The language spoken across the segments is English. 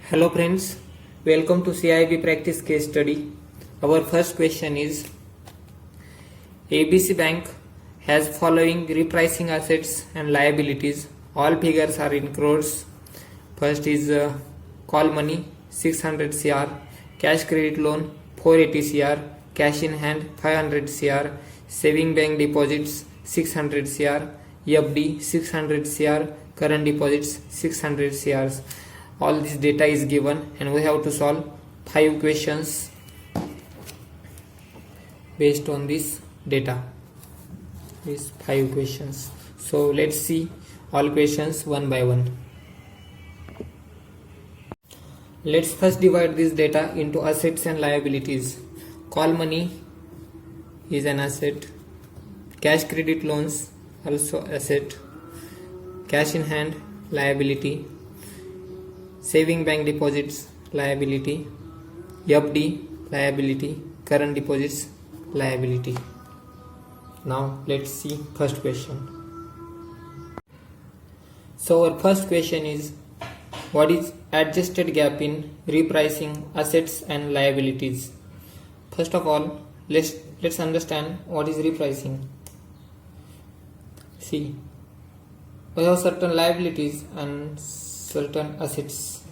Hello friends, welcome to CIB practice case study. Our first question is ABC Bank has following repricing assets and liabilities. All figures are in crores. First is call money 600 Cr, cash credit loan 480 Cr, cash in hand 500 Cr, saving bank deposits 600 Cr, FD 600 Cr, current deposits 600 Cr. All this data is given and we have to solve 5 questions based on this data. These 5 questions. So let's see all questions one by one. Let's first divide this data into assets and liabilities. Call money is an asset. Cash credit loans also asset. Cash in hand liability. Saving bank deposits liability. FD liability. Current deposits liability. Now let's see first question. So our first question is, what is adjusted gap in repricing assets and liabilities? First of all, let's understand what is repricing. See, we have certain liabilities and certain assets,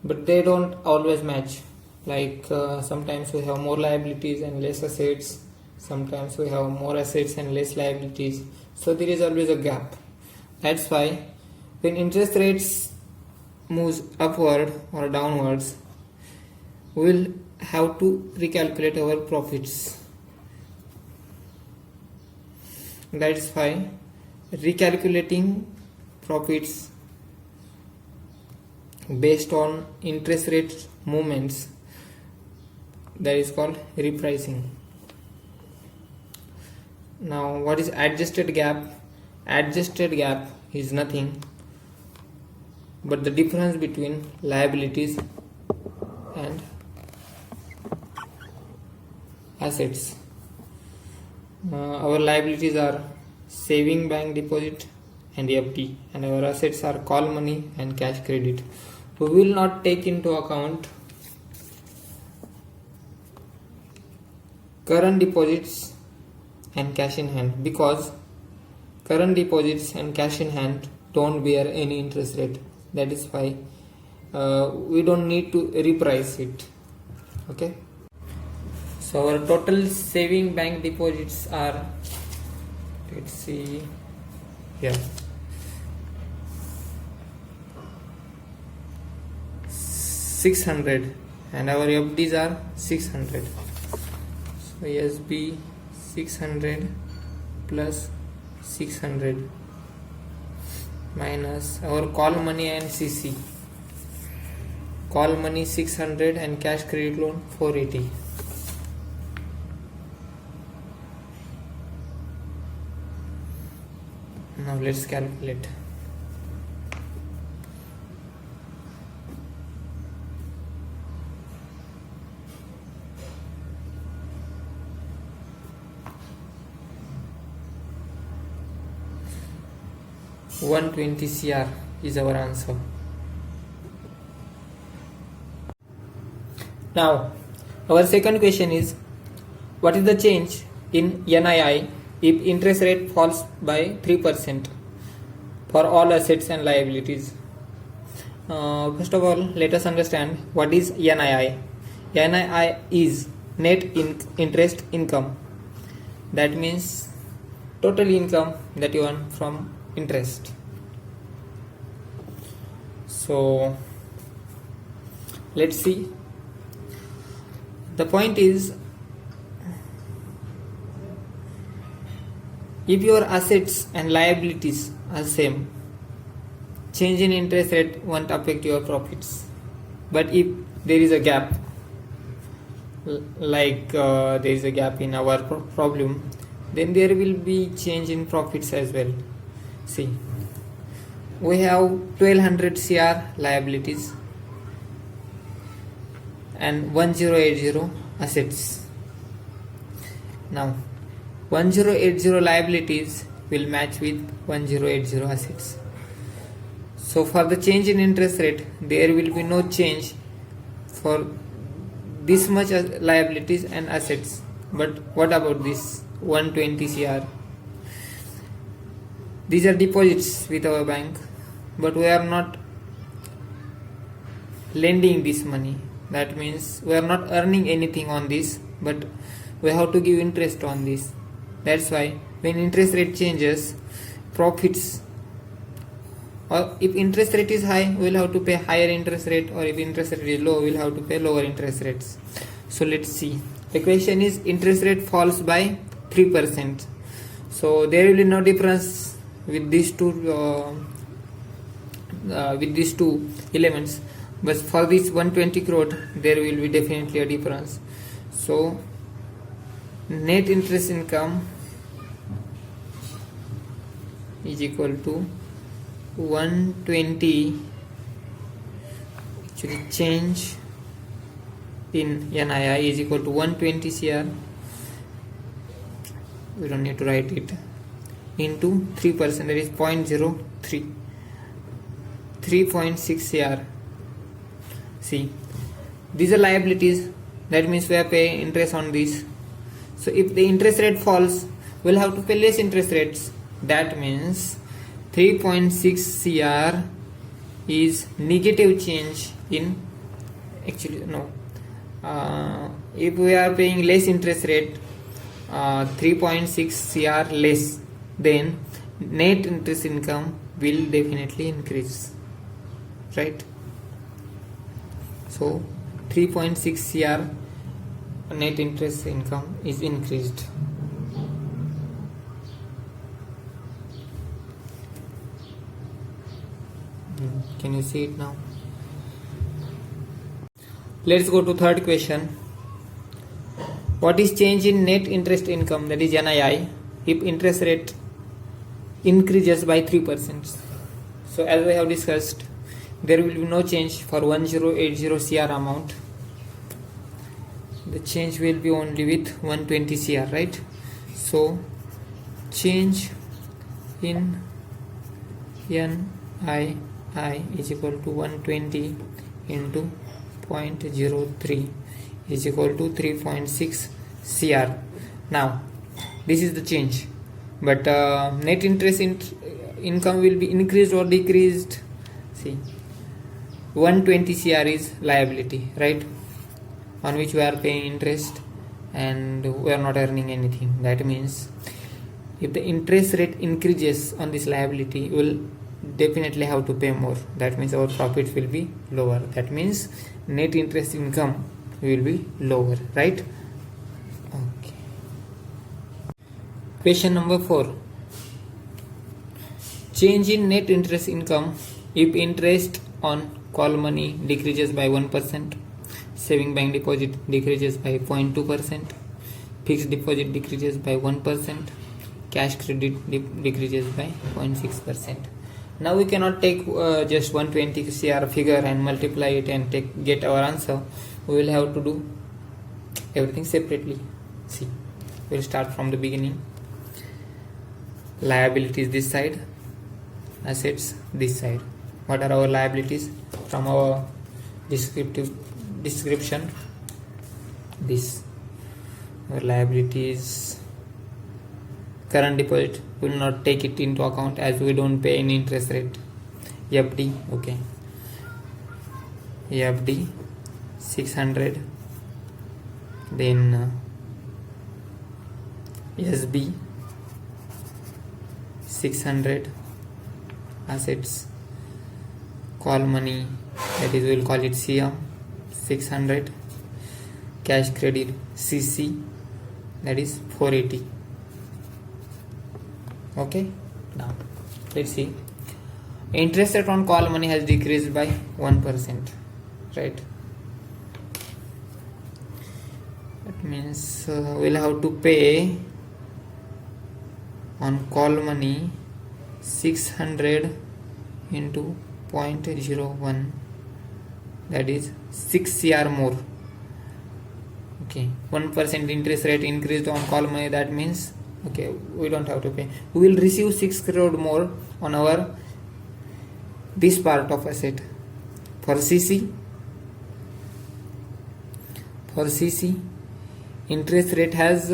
but they don't always match. Like sometimes we have more liabilities and less assets, sometimes we have more assets and less liabilities, so there is always a gap. That's why when interest rates moves upward or downwards, we will have to recalculate our profits. That is why recalculating profits based on interest rate movements, that is called repricing. Now what is adjusted gap? Adjusted gap is nothing but the difference between liabilities and assets. Our liabilities are saving bank deposit and FD, and our assets are call money and cash credit. We will not take into account current deposits and cash in hand, because current deposits and cash in hand don't bear any interest rate. That is why we don't need to reprice it. Okay, so our total saving bank deposits are, let's see here, 600, and our FDs are 600. So SB 600 plus 600 minus our call money and CC. Call money 600 and cash credit loan 480. Now let's calculate. $120 CR is our answer. Now our second question is, what is the change in NII if interest rate falls by 3% for all assets and liabilities? First of all, let us understand what is NII. NII is net interest income. That means total income that you earn from interest. So let's see. The point is, if your assets and liabilities are same, change in interest rate won't affect your profits. But if there is a gap, like there is a gap in our problem, then there will be change in profits as well. See, we have 1200 CR liabilities and 1080 assets. Now 1080 liabilities will match with 1080 assets. So So for the change in interest rate, there will be no change for this much liabilities and assets. But what about this 120 CR? These are deposits with our bank, but we are not lending this money. That means we are not earning anything on this, but we have to give interest on this. That's why when interest rate changes, profits, or if interest rate is high, we'll have to pay higher interest rate, or if interest rate is low, we'll have to pay lower interest rates. So let's see. The question is interest rate falls by 3%. So there will be no difference with these two elements, but for this 120 crore there will be definitely a difference. So net interest income is equal to 120, actually change in NII is equal to 120 CR, we don't need to write it, into 3%, that is 0.03, 3.6 CR. See, these are liabilities, that means we are paying interest on these. So if the interest rate falls, we'll have to pay less interest rates. That means 3.6 CR is negative change in, actually no, if we are paying less interest rate, 3.6 CR less, then net interest income will definitely increase, right? So 3.6 CR net interest income is increased. Can you see it now? Let's go to third question. What is change in net interest income, that is NII, if interest rate increases by 3%? So as we have discussed, there will be no change for 1080 CR amount. The change will be only with 120 CR, right? So change in NII is equal to 120 into 0.03 is equal to 3.6 CR. Now this is the change, but net interest income will be increased or decreased. See, 120 CR is liability, right, on which we are paying interest and we are not earning anything. That means if the interest rate increases on this liability, we will definitely have to pay more. That means our profit will be lower. That means net interest income will be lower, right? Okay. Question number 4. Change in net interest income if interest on call money decreases by 1%, saving bank deposit decreases by 0.2%, fixed deposit decreases by 1%, cash credit decreases by 0.6%. Now we cannot take just 120 CR figure and multiply it and get our answer. We will have to do everything separately. See, we'll start from the beginning. Liabilities this side, assets this side. What are our liabilities? From our description, this. Our liabilities, current deposit, will not take it into account as we don't pay any interest rate. FD, okay, FD 600, then SB 600, assets, call money, that is we'll call it CM 600, cash credit CC, that is 480. Okay, now let's see. Interest rate on call money has decreased by 1%, right? That means we'll have to pay on call money 600 into 0.01, that is 6 CR more. Okay, 1% interest rate increased on call money, that means okay, we don't have to pay. We will receive 6 crore more on our this part of asset. For CC, interest rate has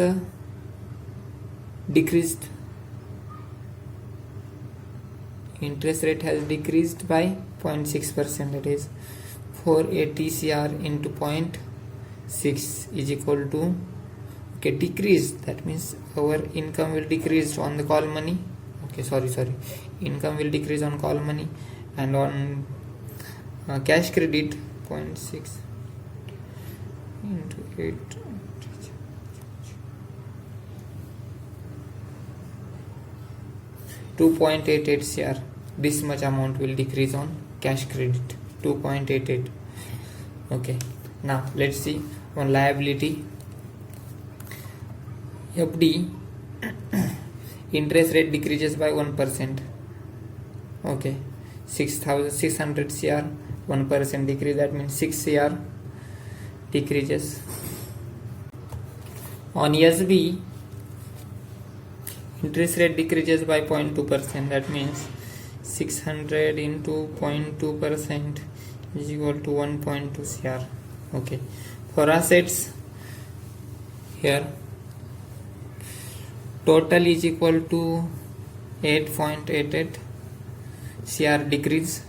decreased. Interest rate has decreased by 0.6%, that is 480 CR into 0.6 is equal to, okay, decreased, that means our income will decrease on the call money. Okay, sorry, income will decrease on call money, and on cash credit 0.6 into 8, 2.88 CR. This much amount will decrease on cash credit, 2.88. Okay, now let's see on liability. FD interest rate decreases by 1%. Okay, 600 CR, 1% decrease, that means 6 CR decreases. On SB, interest rate decreases by 0.2%, that means 600 into 0.2% is equal to 1.2 CR. Okay, for assets, here total is equal to 8.88 CR decrease.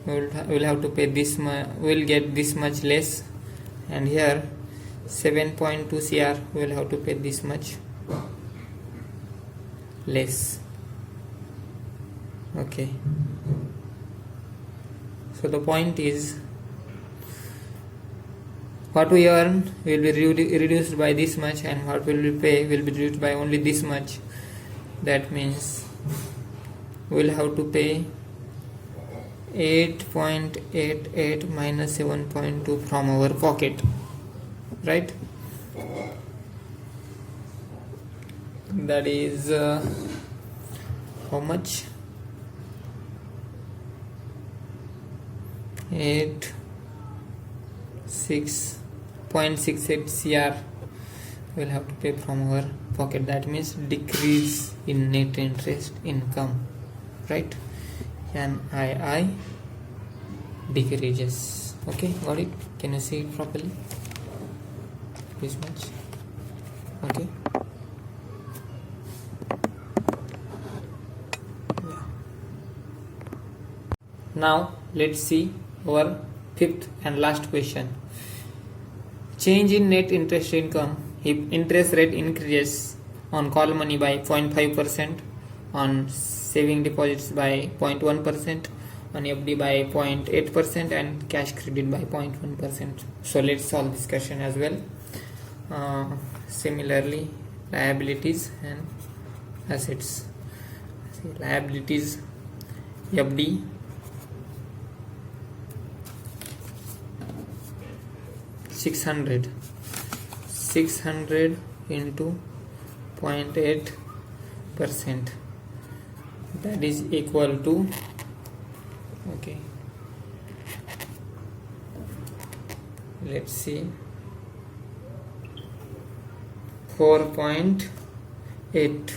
We'll have to pay this much, we'll get this much less, and here 7.2 CR we'll have to pay this much less. Okay, so the point is, what we earn will be reduced by this much, and what will we pay will be reduced by only this much. That means we'll have to pay 8.88 minus 7.2 from our pocket, right? That is how much? 6.68 CR we'll have to pay from our pocket. That means decrease in net interest income, right? NII decreases. Okay, got it? Can you see it properly? This much. Okay. Yeah. Now let's see our fifth and last question. Change in net interest income if interest rate increases on call money by 0.5%, on saving deposits by 0.1%, on FD by 0.8%, and cash credit by 0.1%. So let's solve this question as well. Similarly, liabilities and assets. See, liabilities, FD, $600 into 0.8%, that is equal to, okay, let's see, 4.8.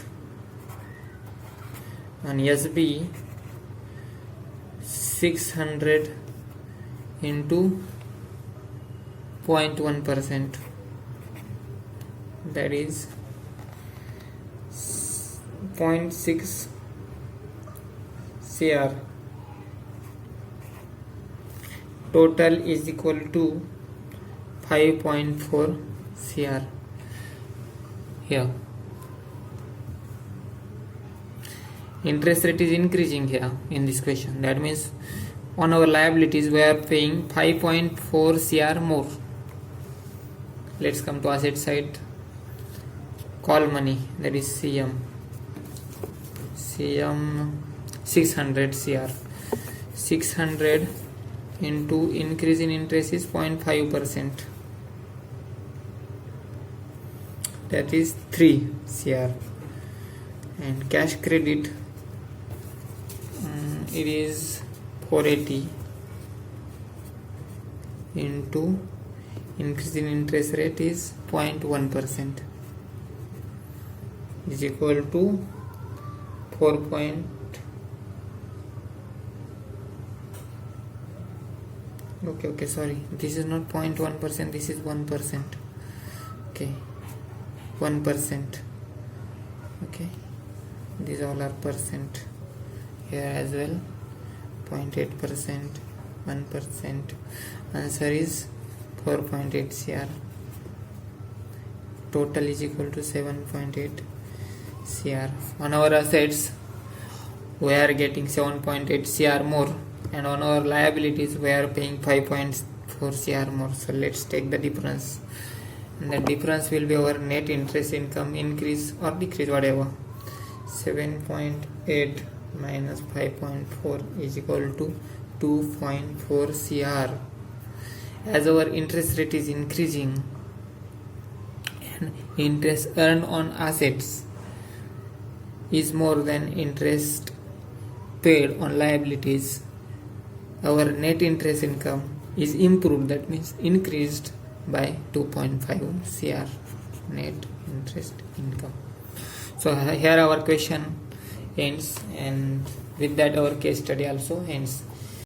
On SB, 600 into 0.1%, that is 0.6 CR. Total is equal to 5.4 CR. Here interest rate is increasing here in this question. That means on our liabilities we are paying 5.4 CR more. Let's come to asset side. Call money, that is CM 600 CR. 600 into increase in interest is 0.5%, that is 3 CR. And cash credit, it is 480 into increase in interest rate is 0.1%, is equal to Okay, sorry, this is not 0.1%, this is 1%. Okay, 1%. Okay, these all are percent here as well. 0.8%, 1%. Answer is 4.8 CR. Total is equal to 7.8 CR. On our assets, we are getting 7.8 CR more, and on our liabilities, we are paying 5.4 CR more. So let's take the difference, and the difference will be our net interest income increase or decrease, whatever. 7.8 minus 5.4 is equal to 2.4 CR. As our interest rate is increasing and interest earned on assets is more than interest paid on liabilities, our net interest income is improved, that means increased by 2.5 CR net interest income. So here our question ends, and with that our case study also ends.